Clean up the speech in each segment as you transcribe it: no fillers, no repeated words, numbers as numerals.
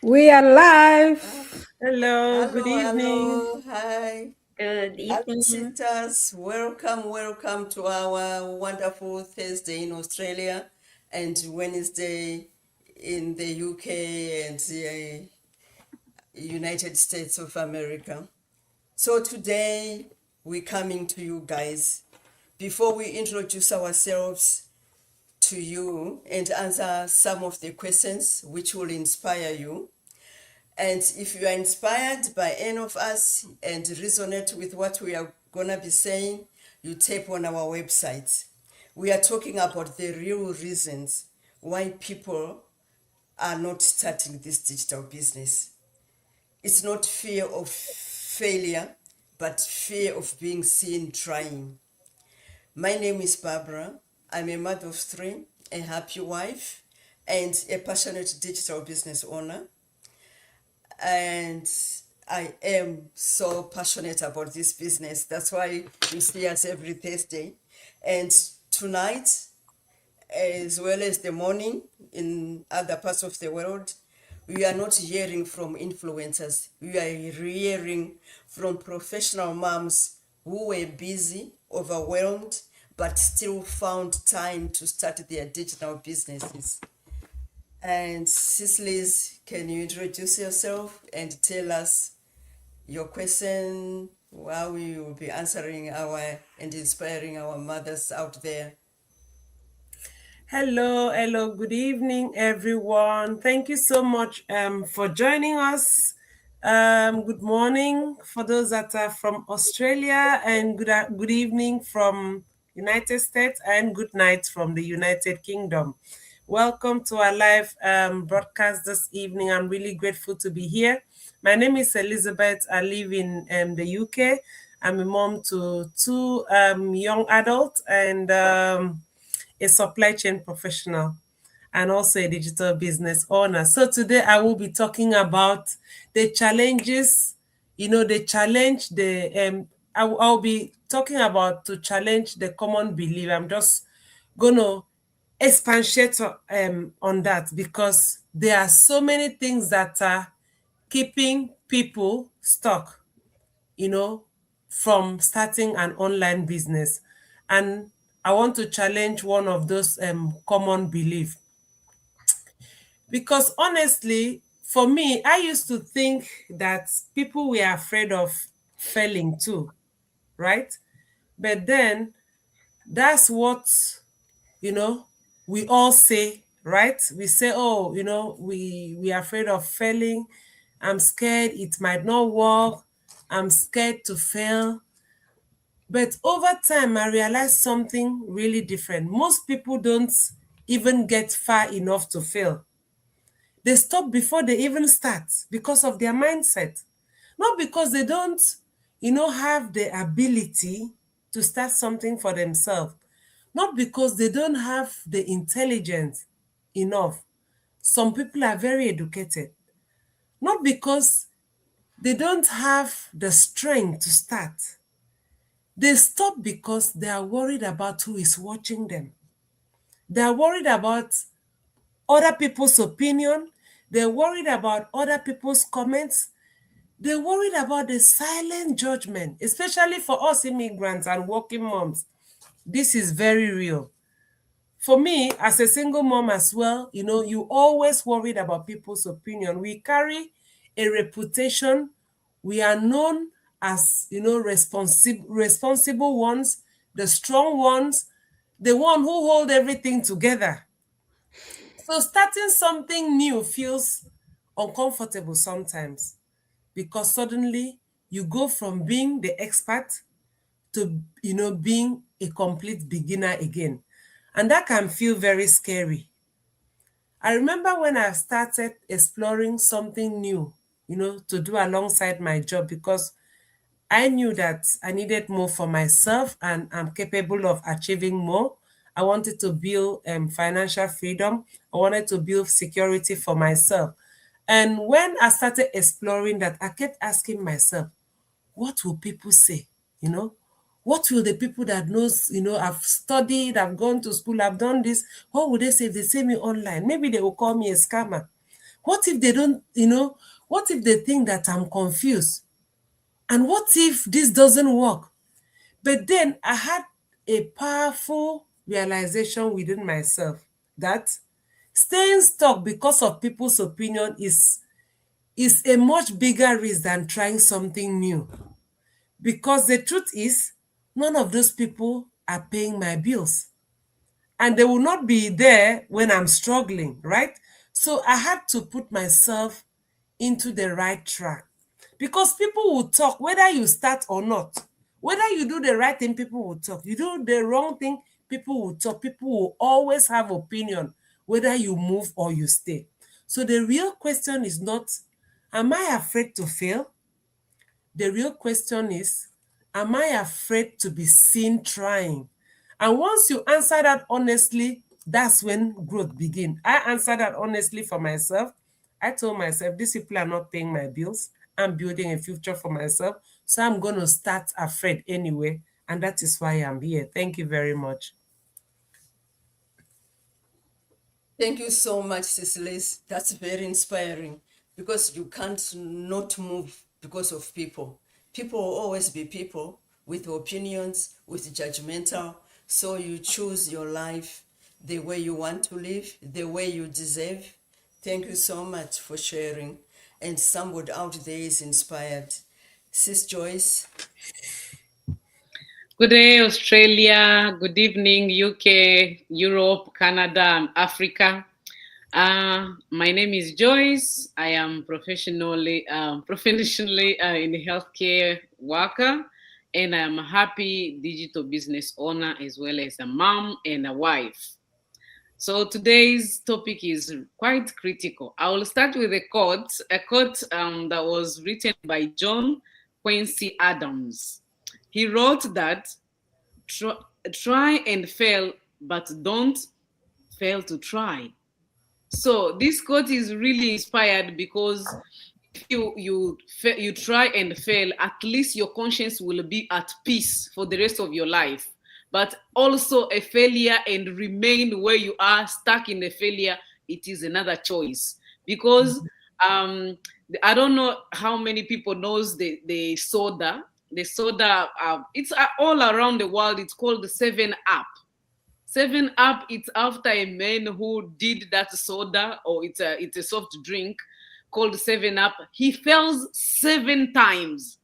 We are live. Hello, good Hello, evening. hello, hi. Good Hello, evening. sisters. Welcome to our wonderful Thursday in Australia and Wednesday in the UK and the United States of America. So today we're coming to you guys. Before we introduce ourselves to you and answer some of the questions which will inspire you, and if you are inspired by any of us and resonate with what we are going to be saying, you tap on our website. We are talking about the real reasons why people are not starting this digital business. It's not fear of failure, but fear of being seen trying. My name is Barbara. I'm a mother of three, a happy wife, and a passionate digital business owner. And I am so passionate about this business. That's why you see us every Thursday. And tonight, as well as the morning in other parts of the world, we are not hearing from influencers. We are hearing from professional moms who were busy, overwhelmed, but still found time to start their digital businesses. And Cicely, can you introduce yourself and tell us your question, how we will be answering our and inspiring our mothers out there? Hello, good evening, everyone. Thank you so much for joining us. Good morning for those that are from Australia, and good evening from United States, and good night from the United Kingdom. Welcome to our live broadcast this evening. I'm really grateful to be here. My name is Elizabeth. I live in the UK. I'm a mom to two young adults and a supply chain professional and also a digital business owner. So today I will be talking about the challenges, the challenge, I'll be talking about to challenge the common belief. I'm just going to expatiate on that because there are so many things that are keeping people stuck, you know, from starting an online business. And I want to challenge one of those common beliefs. Because honestly, for me, I used to think that people were afraid of failing too, right? But then that's what, you know, we all say, right? We say, oh, we are afraid of failing. I'm scared it might not work. I'm scared to fail. But over time, I realized something really different. Most people don't even get far enough to fail. They stop before they even start because of their mindset. Not because they don't, have the ability to start something for themselves. Not because they don't have the intelligence enough. Some people are very educated. Not because they don't have the strength to start. They stop because they are worried about who is watching them. They are worried about other people's opinion. They're worried about other people's comments. They're worried about the silent judgment, especially for us immigrants and working moms. This is very real. For me, as a single mom as well, you always worried about people's opinion. We carry a reputation. We are known as, responsible ones, the strong ones, the one who hold everything together. So starting something new feels uncomfortable sometimes because suddenly you go from being the expert to being a complete beginner again. And that can feel very scary. I remember when I started exploring something new, to do alongside my job because I knew that I needed more for myself and I'm capable of achieving more. I wanted to build financial freedom. I wanted to build security for myself. And when I started exploring that, I kept asking myself, what will people say? You know, what will the people that knows, I've studied, I've gone to school, I've done this, what would they say if they see me online? Maybe they will call me a scammer. What if they don't, what if they think that I'm confused? And what if this doesn't work? But then I had a powerful realization within myself that staying stuck because of people's opinion is a much bigger risk than trying something new. Because the truth is, none of those people are paying my bills. And they will not be there when I'm struggling, right? So I had to put myself into the right track. Because people will talk whether you start or not. Whether you do the right thing, people will talk. You do the wrong thing, people will talk. People will always have opinion whether you move or you stay. So the real question is not, am I afraid to fail? The real question is, am I afraid to be seen trying? And once you answer that honestly, that's when growth begins. I answered that honestly for myself. I told myself, these people are not paying my bills. I'm building a future for myself. So I'm going to start afraid anyway. And that is why I'm here. Thank you very much. Thank you so much, Cecilis. That's very inspiring because you can't not move because of people. People will always be people with opinions, with judgmental. So you choose your life the way you want to live, the way you deserve. Thank you so much for sharing. And somebody out there is inspired. Sis Joyce. Good day, Australia. Good evening, UK, Europe, Canada, and Africa. My name is Joyce. I am professionally in healthcare worker, and I'm a happy digital business owner as well as a mom and a wife. So today's topic is quite critical. I will start with a quote that was written by John Quincy Adams. He wrote that try and fail, but don't fail to try. So this quote is really inspired because if you try and fail, at least your conscience will be at peace for the rest of your life. But also a failure and remain where you are stuck in the failure, it is another choice. Because I don't know how many people knows the soda. The soda, it's all around the world. It's called the 7-Up. 7-Up, it's after a man who did that soda, or it's a soft drink called 7-Up. He fails 7 times.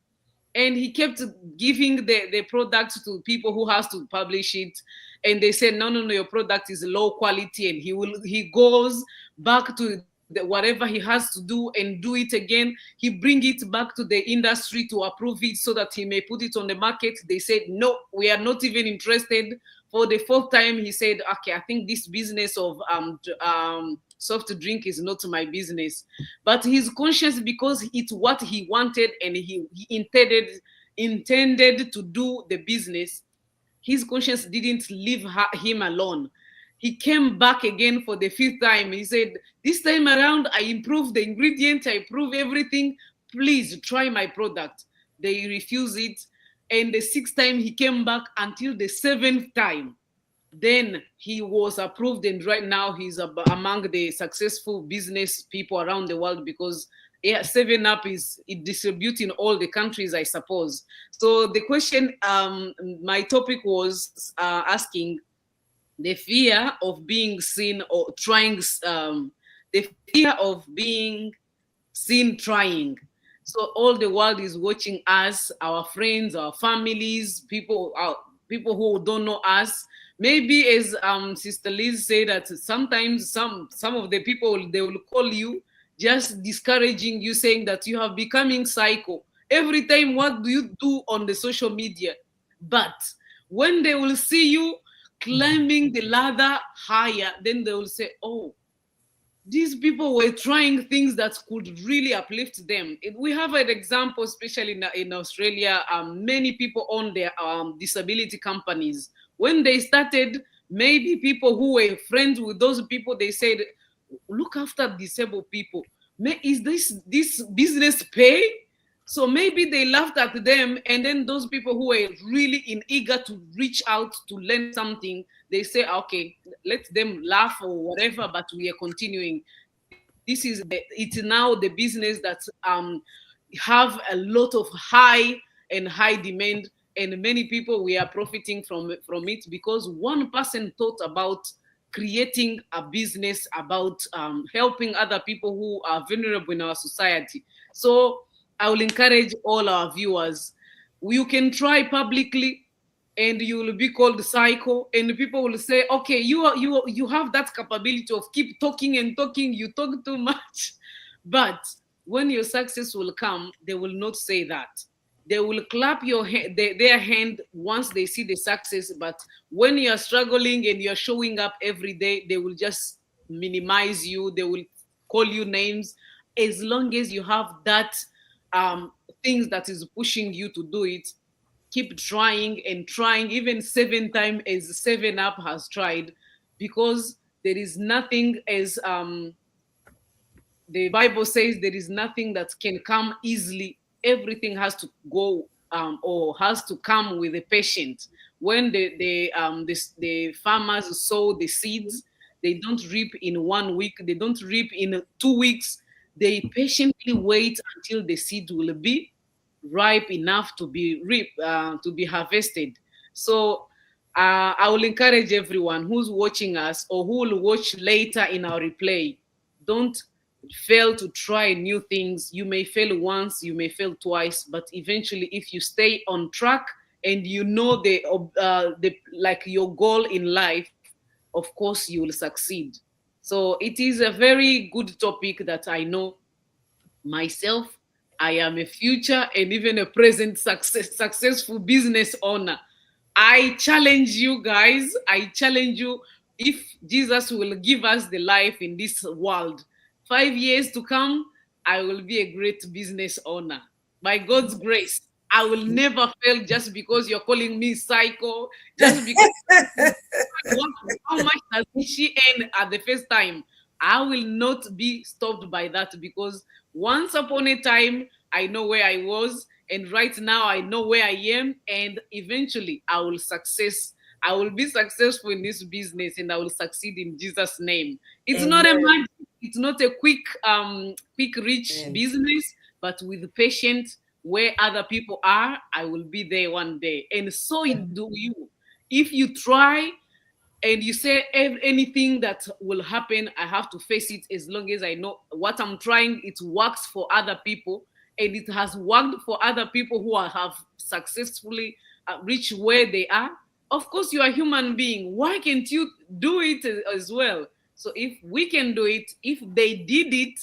And he kept giving the product to people who has to publish it. And they said, no, your product is low quality. And he goes back to whatever he has to do and do it again. He bring it back to the industry to approve it so that he may put it on the market. They said, no, we are not even interested. For the 4th time, he said, okay, I think this business of soft drink is not my business. But his conscience, because it's what he wanted and he intended to do the business, his conscience didn't leave him alone. He came back again for the 5th time. He said, this time around, I improved the ingredient, I improved everything. Please try my product. They refused it. And the 6th time he came back until the 7th time. Then he was approved, and right now he's among the successful business people around the world because 7-Up is distributing all the countries, I suppose. So the question, my topic was asking the fear of being seen or trying, the fear of being seen trying. So all the world is watching us, our friends, our families, people who don't know us. Maybe as Sister Liz said, that sometimes some of the people, they will call you just discouraging you, saying that you have becoming psycho. Every time, what do you do on the social media? But when they will see you climbing the ladder higher, then they will say, oh, these people were trying things that could really uplift them. We have an example, especially in Australia. Many people own their disability companies. When they started, maybe people who were friends with those people, they said, look after disabled people. Is this business pay? So maybe they laughed at them, and then those people who were really eager to reach out to learn something, they say, okay, let them laugh or whatever, but we are continuing. it's now the business that have a lot of high demand, and many people we are profiting from it because one person thought about creating a business about helping other people who are vulnerable in our society. So I will encourage all our viewers, you can try publicly and you will be called psycho, and people will say, okay, you have that capability of keep talking and talking, you talk too much. But when your success will come, they will not say that. They will clap their hand once they see the success, but when you're struggling and you're showing up every day, they will just minimize you, they will call you names. As long as you have that things that is pushing you to do it, keep trying and trying, even 7 times as 7 Up has tried, because there is nothing, as the Bible says, there is nothing that can come easily. Everything has to go or has to come with a patient. When the farmers sow the seeds, they don't reap in 1 week, they don't reap in 2 weeks. They patiently wait until the seed will be ripe enough to be to be harvested. So I will encourage everyone who's watching us or who will watch later in our replay, don't fail to try new things. You may fail once, you may fail twice, but eventually, if you stay on track and you know the like your goal in life, of course you will succeed. So it is a very good topic that I know myself. I am a future and even a present successful business owner. I challenge you guys. I challenge you, if Jesus will give us the life in this world, 5 years to come, I will be a great business owner. By God's grace, I will never fail just because you're calling me psycho, just because how much does she earn at the first time. I will not be stopped by that, because once upon a time, I know where I was, and right now I know where I am, and eventually I will be successful in this business, and I will succeed in Jesus' name. It's not a Amen. magic, it's not a quick rich Amen. business, but with patience, where other people are, I will be there one day. And so do you. If you try and you say anything that will happen, I have to face it, as long as I know what I'm trying, it works for other people, and it has worked for other people who have successfully reached where they are. Of course, you are a human being. Why can't you do it as well? So if we can do it, if they did it,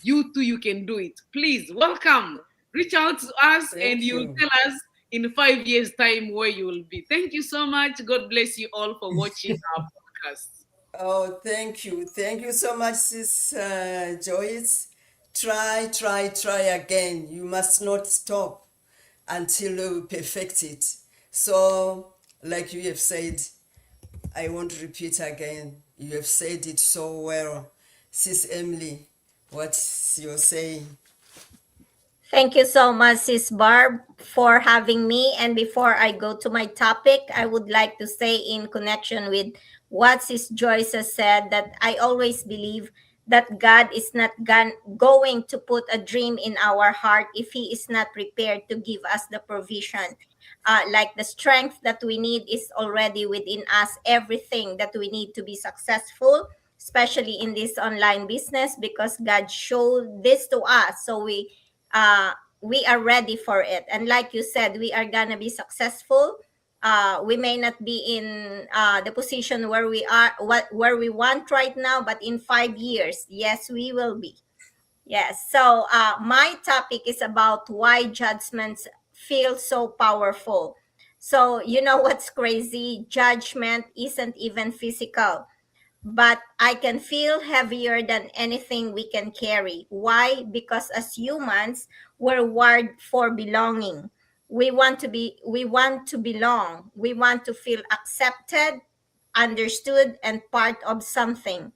you too, you can do it. Please, welcome. Reach out to us and Thank you'll you. tell us in 5 years' time where you will be. Thank you so much. God bless you all for watching our podcast. Oh, thank you. Thank you so much, Sis Joyce. Try, try, try again. You must not stop until you perfect it. So, like you have said, I won't repeat again. You have said it so well. Sis Emily, what's your saying? Thank you so much, Sis Barb, for having me. And before I go to my topic, I would like to say, in connection with what Sis Joyce has said, that I always believe that God is not going to put a dream in our heart if He is not prepared to give us the provision. Like the strength that we need is already within us, everything that we need to be successful, especially in this online business, because God showed this to us. So uh, we are ready for it. And like you said, we are gonna be successful. We may not be in the position where we are, where we want right now, but in 5 years, yes, we will be. Yes. So my topic is about why judgments feel so powerful. So you know what's crazy? Judgment isn't even physical, but I can feel heavier than anything we can carry. Why? Because as humans, we're wired for belonging. We want to belong. We want to feel accepted, understood, and part of something.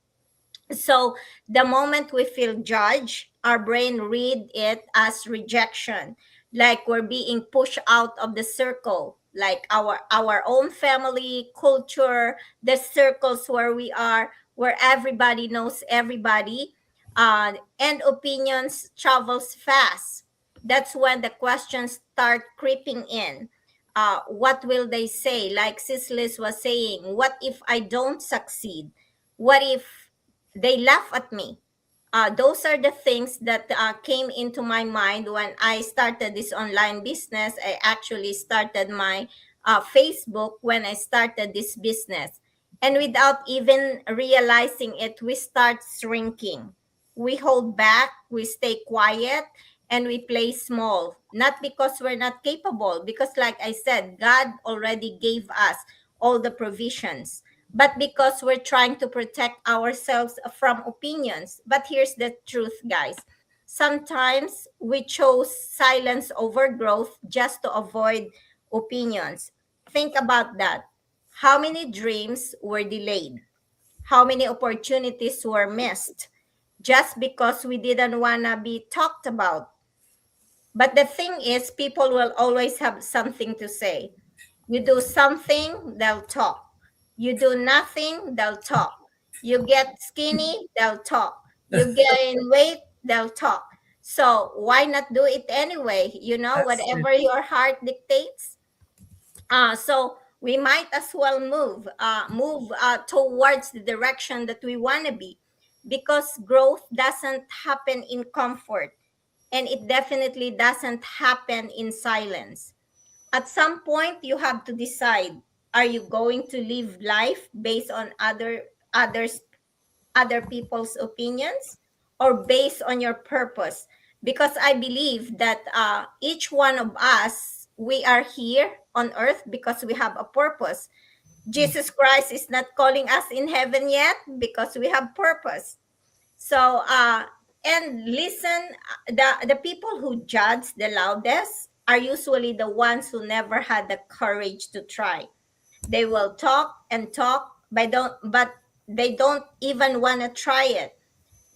So the moment we feel judged, our brain read it as rejection, like we're being pushed out of the circle, like our own family, culture, the circles where we are, where everybody knows everybody. and opinions travels fast. That's when the questions start creeping in. What will they say? Like Cicely was saying, what if I don't succeed? What if they laugh at me? Those are the things that came into my mind when I started this online business. I actually started my Facebook when I started this business. And without even realizing it, we start shrinking. We hold back, we stay quiet, and we play small. Not because we're not capable, because, like I said, God already gave us all the provisions, but because we're trying to protect ourselves from opinions. But here's the truth, guys. Sometimes we chose silence over growth just to avoid opinions. Think about that. How many dreams were delayed? How many opportunities were missed just because we didn't want to be talked about? But the thing is, people will always have something to say. You do something, they'll talk. You do nothing, they'll talk. You get skinny, they'll talk. You gain weight, they'll talk. So why not do it anyway? That's it. Whatever your heart dictates. So we might as well move towards the direction that we want to be, because growth doesn't happen in comfort, and it definitely doesn't happen in silence. At some point you have to decide, are you going to live life based on others other people's opinions, or based on your purpose? Because I believe that each one of us, we are here on earth because we have a purpose. Jesus Christ is not calling us in heaven yet because we have purpose. So, and listen, the people who judge the loudest are usually the ones who never had the courage to try. They will talk and talk, but they don't even want to try it.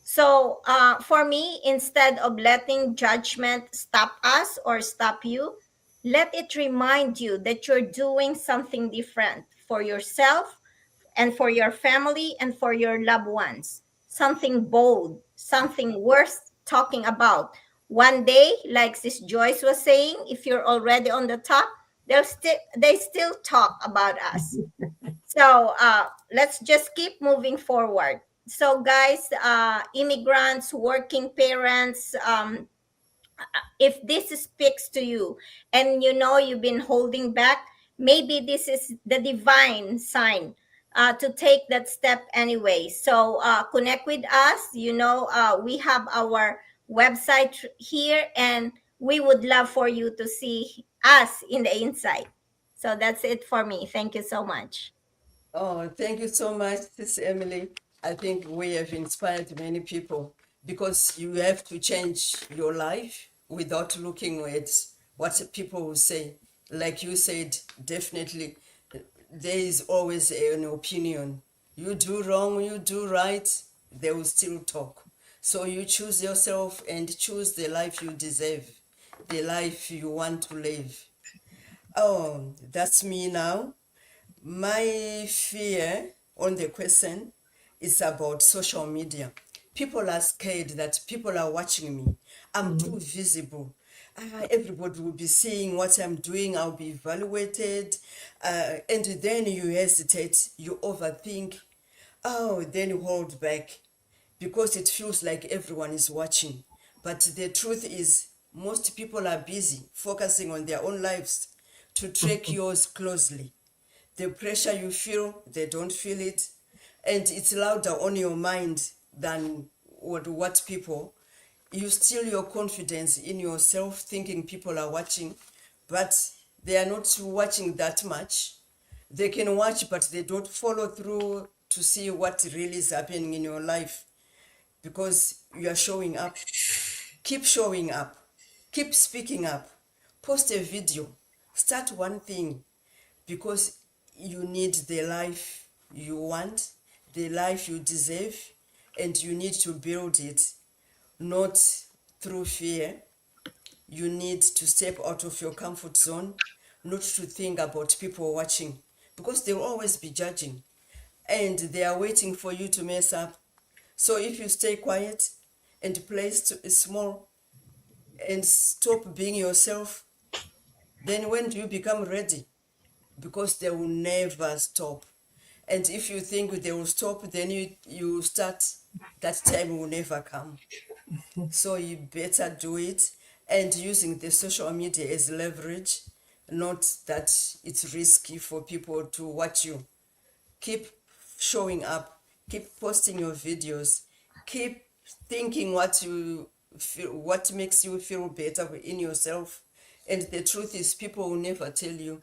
So, for me, instead of letting judgment stop us or stop you, let it remind you that you're doing something different for yourself and for your family and for your loved ones. Something bold, something worth talking about. One day, like Sis Joyce was saying, if you're already on the top, they still talk about us. So let's just keep moving forward. So guys, immigrants, working parents, if this speaks to you and you've been holding back, maybe this is the divine sign to take that step anyway. So connect with us. We have our website here, and we would love for you to see us in the inside. So that's it for me. Thank you so much. Oh, thank you so much, Sis Emily. I think we have inspired many people, because you have to change your life without looking at what people will say. Like you said, definitely, there is always an opinion. You do wrong, you do right, they will still talk. So you choose yourself and choose the life you deserve, the life you want to live. Oh, that's me now. My fear on the question is about social media. People are scared that people are watching me. I'm too visible. Everybody will be seeing what I'm doing. I'll be evaluated. And then you hesitate, you overthink. Oh, then you hold back because it feels like everyone is watching. But the truth is, most people are busy focusing on their own lives to track yours closely. The pressure you feel, they don't feel it. And it's louder on your mind than what people. You steal your confidence in yourself thinking people are watching, but they are not watching that much. They can watch, but they don't follow through to see what really is happening in your life, because you are showing up. Keep showing up. Keep speaking up. Post a video. Start one thing, because you need the life you want, the life you deserve, and you need to build it, not through fear. You need to step out of your comfort zone, not to think about people watching, because they will always be judging and they are waiting for you to mess up. So if you stay quiet, and play small and stop being yourself, then when do you become ready? Because they will never stop. And if you think they will stop, then you start, that time will never come. So you better do it, and using the social media as leverage, not that it's risky for people to watch you. Keep showing up, keep posting your videos, keep thinking what you feel, what makes you feel better in yourself. And the truth is, people will never tell you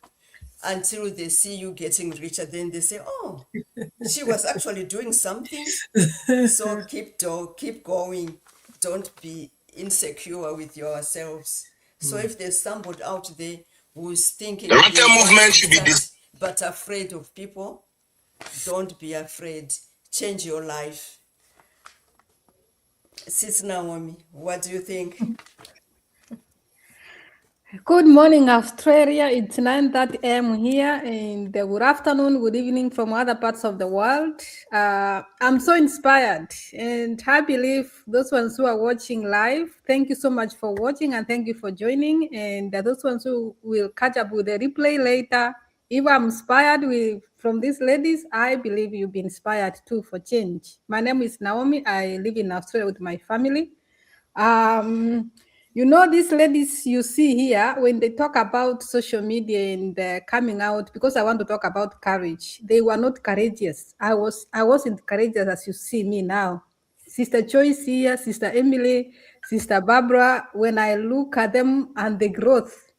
until they see you getting richer. Then they say, oh, she was actually doing something. So keep going. Don't be insecure with yourselves. So if there's somebody out there who's thinking The Rotary they want movement to should be start, this. but afraid of people, don't be afraid. Change your life. Sis Naomi, what do you think? Good morning, Australia. It's 9:30 a.m. here, and good afternoon, good evening from other parts of the world. I'm so inspired, and I believe those ones who are watching live, thank you so much for watching, and thank you for joining. And those ones who will catch up with the replay later, if I'm inspired from these ladies, I believe you'll be inspired too for change. My name is Naomi. I live in Australia with my family. You know, these ladies you see here, when they talk about social media and coming out, because I want to talk about courage, they were not courageous. I wasn't courageous as you see me now. Sister Joyce here, Sister Emily, Sister Barbara, when I look at them and the growth,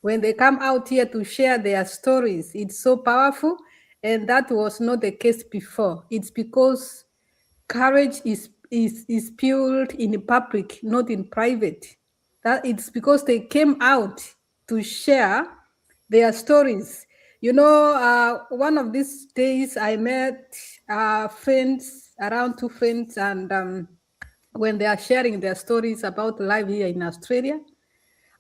when they come out here to share their stories, it's so powerful. And that was not the case before. It's because courage is built in public, not in private. That it's because they came out to share their stories. You know, one of these days I met friends, around 2 friends, and when they are sharing their stories about life here in Australia,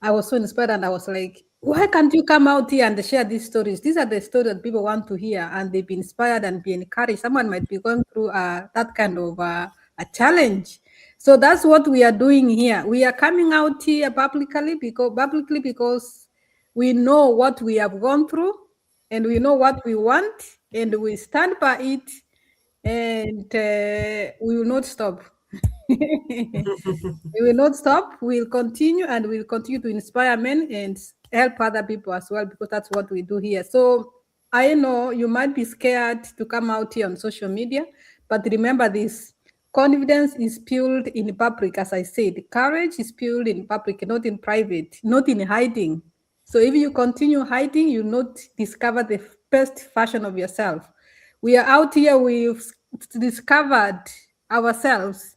I was so inspired, and I was like, why can't you come out here and share these stories? These are the stories that people want to hear, and they've been inspired and be encouraged. Someone might be going through that kind of a challenge. So that's what we are doing here. We are coming out here publicly because we know what we have gone through, and we know what we want, and we stand by it, and we will not stop. We will not stop. We'll continue, and we'll continue to inspire men and help other people as well, because that's what we do here. So I know you might be scared to come out here on social media, but remember this: confidence is built in public, as I said. Courage is built in public, not in private, not in hiding. So if you continue hiding, you not discover the best version of yourself. We are out here, we've discovered ourselves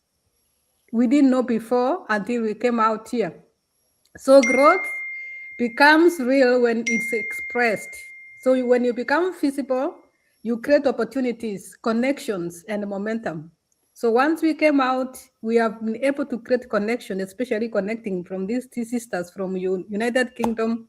we didn't know before until we came out here. So growth becomes real when it's expressed. So when you become visible, you create opportunities, connections, and momentum. So once we came out, we have been able to create connection, especially connecting from these two sisters from United Kingdom,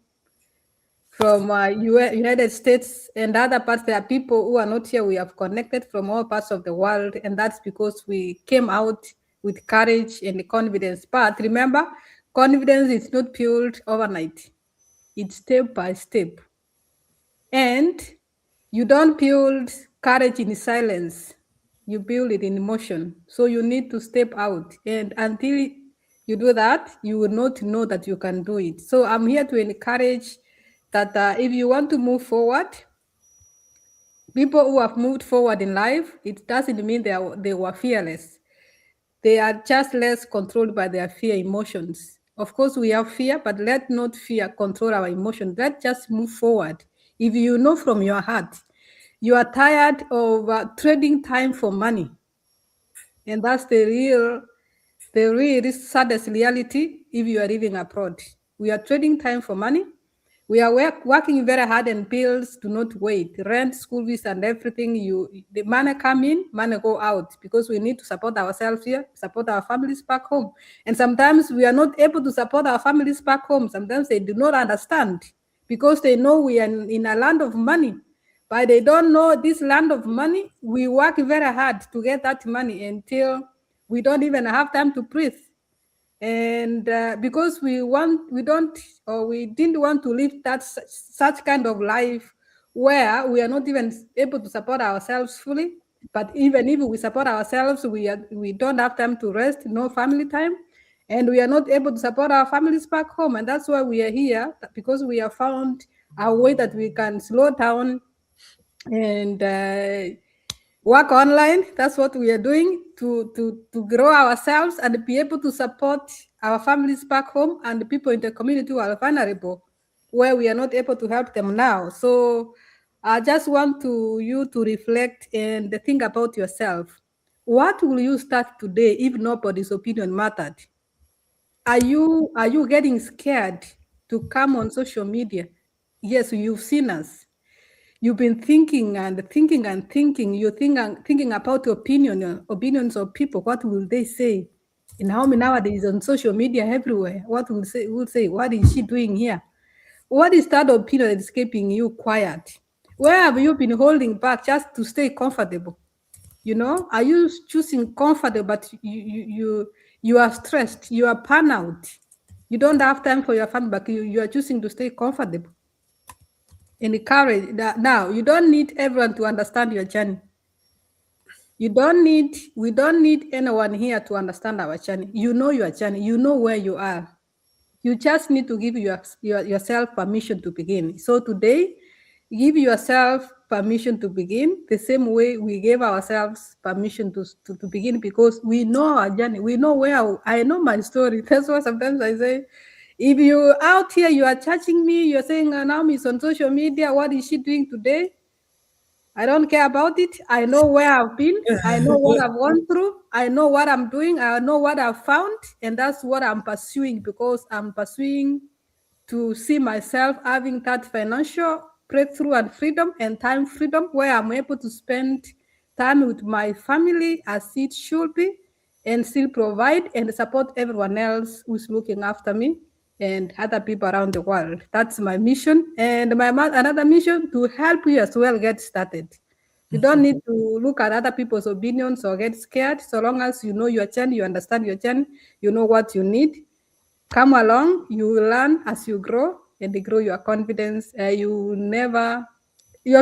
from United States and other parts. There are people who are not here. We have connected from all parts of the world, and that's because we came out with courage and confidence. But remember, confidence is not built overnight. It's step by step. And you don't build courage in silence. You build it in emotion. So you need to step out. And until you do that, you will not know that you can do it. So I'm here to encourage that if you want to move forward, people who have moved forward in life, it doesn't mean they were fearless. They are just less controlled by their fear emotions. Of course, we have fear, but let not fear control our emotions. Let's just move forward. If you know from your heart, you are tired of trading time for money, and that's the real saddest reality if you are living abroad. We are trading time for money. We are working very hard, and bills do not wait. Rent, school fees, and everything. The money come in, money go out, because we need to support ourselves here, support our families back home. And sometimes we are not able to support our families back home. Sometimes they do not understand, because they know we are in a land of money, but they don't know this land of money. We work very hard to get that money until We don't even have time to breathe. And because we didn't want to live that such kind of life where we are not even able to support ourselves fully. But even if we support ourselves, we don't have time to rest, no family time, and we are not able to support our families back home. And that's why we are here, because we have found a way that we can slow down and work online. That's what we are doing to grow ourselves and be able to support our families back home and the people in the community who are vulnerable, where we are not able to help them now. So I just want you to reflect and think about yourself. What will you start today if nobody's opinion mattered? Are you getting scared to come on social media? Yes, you've seen us. You've been thinking and thinking and thinking. You're thinking about opinions of people. What will they say? Naomi nowadays on social media everywhere. What will say? What is she doing here? What is that opinion that's keeping you quiet? Where have you been holding back just to stay comfortable? You know, are you choosing comfortable, but you are stressed, you are burnout, you don't have time for your family, but you are choosing to stay comfortable. Encourage that. Now you don't need everyone to understand your journey. We don't need anyone here to understand our journey. You know your journey, you know where you are. You just need to give yourself permission to begin. So today, give yourself permission to begin the same way we gave ourselves permission to begin, because we know our journey. We know I know my story. That's why sometimes I say, if you out here, you are judging me, you're saying, Naomi's on social media, what is she doing today? I don't care about it. I know where I've been. I know what I've gone through. I know what I'm doing. I know what I've found. And that's what I'm pursuing, because I'm pursuing to see myself having that financial breakthrough and freedom and time freedom, where I'm able to spend time with my family as it should be, and still provide and support everyone else who's looking after me and other people around the world. That's my mission. And another mission, to help you as well get started. You don't need to look at other people's opinions or get scared. So long as you know your journey, you understand your journey, you know what you need, come along. You will learn as you grow, and grow your confidence. Your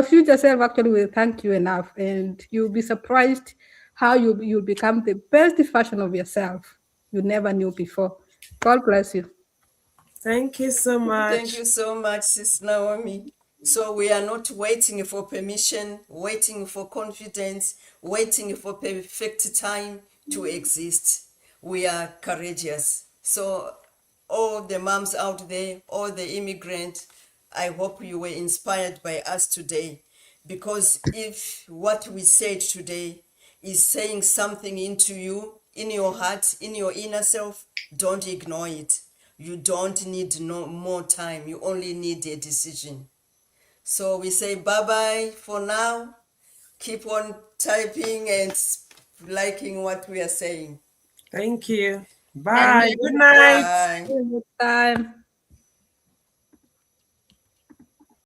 future self actually will thank you enough, and you'll be surprised how you'll become the best version of yourself you never knew before. God bless you. Thank you so much. Thank you so much, Sis Naomi. So we are not waiting for permission, waiting for confidence, waiting for perfect time to exist. We are courageous. So all the moms out there, all the immigrants, I hope you were inspired by us today. Because if what we said today is saying something into you, in your heart, in your inner self, don't ignore it. You don't need no more time. You only need a decision. So we say bye-bye for now. Keep on typing and liking what we are saying. Thank you. Bye. Good night. Bye. Good time.